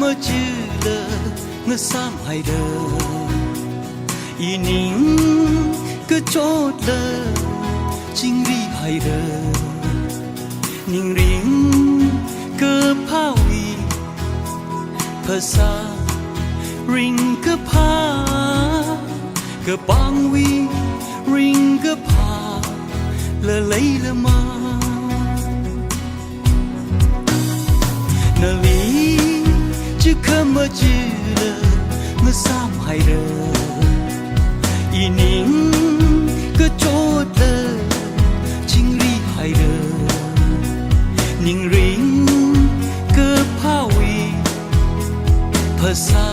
么久了，我三海的，一宁个做了，经历海的，宁宁个抛弃，ภาษาริงก็พาก็บางวีริงก็พาละเลยละมานาลีจะเข้ามาจือละเมื่อสามให้เด้ออีนิ่งก็โจดละจิงรีให้เด้อนิ่งริงก็พาวีภาษา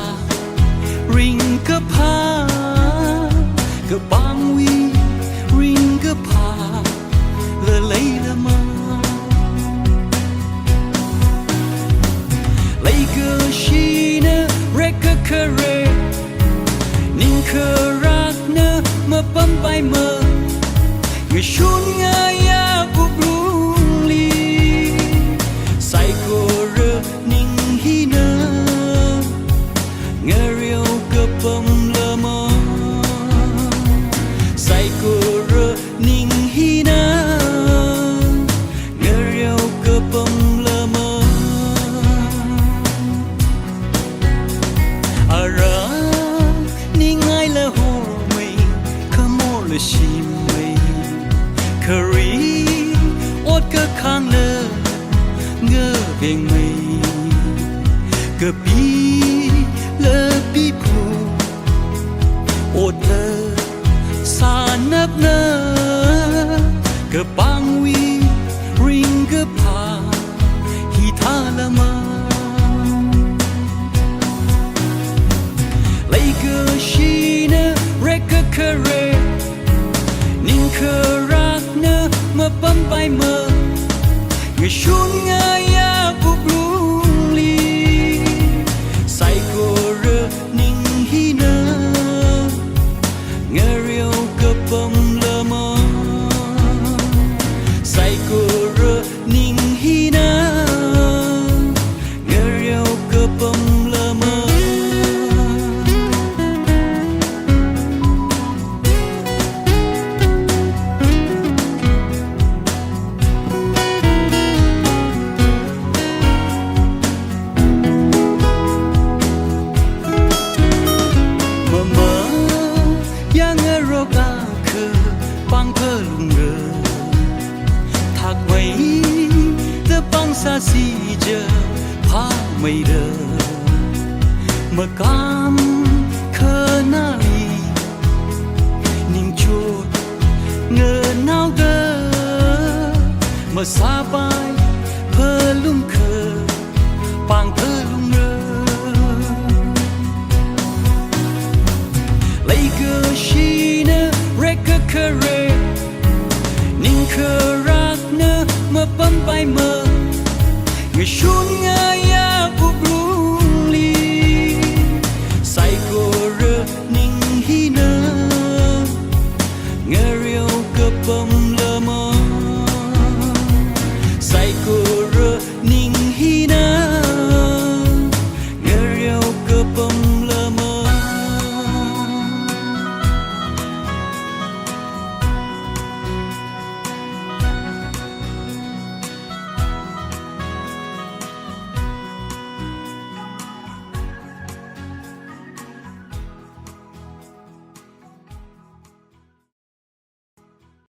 ริงก็พาก็บางวีริงก็พาละเลยละมาเลยก็ชีนะเรกก็เคเรนิ่งเครักนะมาปั๊มไปเมื่อเงยชุนเงยาบุบรุงลีใส่ก็เรนิ่งฮีนะเงยเรียวก็ปั๊มละมาใส่ก็เรนิ่งฮีนะเงยเรียวก็ปั๊มละมาara ni ngai la ho mai khamo le shi mai khari ot ka khang le nge beng mai ka pi le pi phu ot le sa nap na ka bang wi ring ka pa hi tha la maก็ชีนะเรกก็เคเรนิ่งเครักนะมาปั๊มไปเมื่อเงยชุนเงยาบุบรุงลีใส่ก็เรนิ่งฮีนะเงยเรียวก็ปั๊มละมาใส่ก็เรนิ่งฮีนะเงยเรียวก็ปั๊มละมาsa si je pha mai de ma kam khana li ning chot nge nau de ma sa bai phe lum khe pang phe lum re lai ge shi ne re ke ke re ning khe rak ne ma pam bai ma người xuân ngây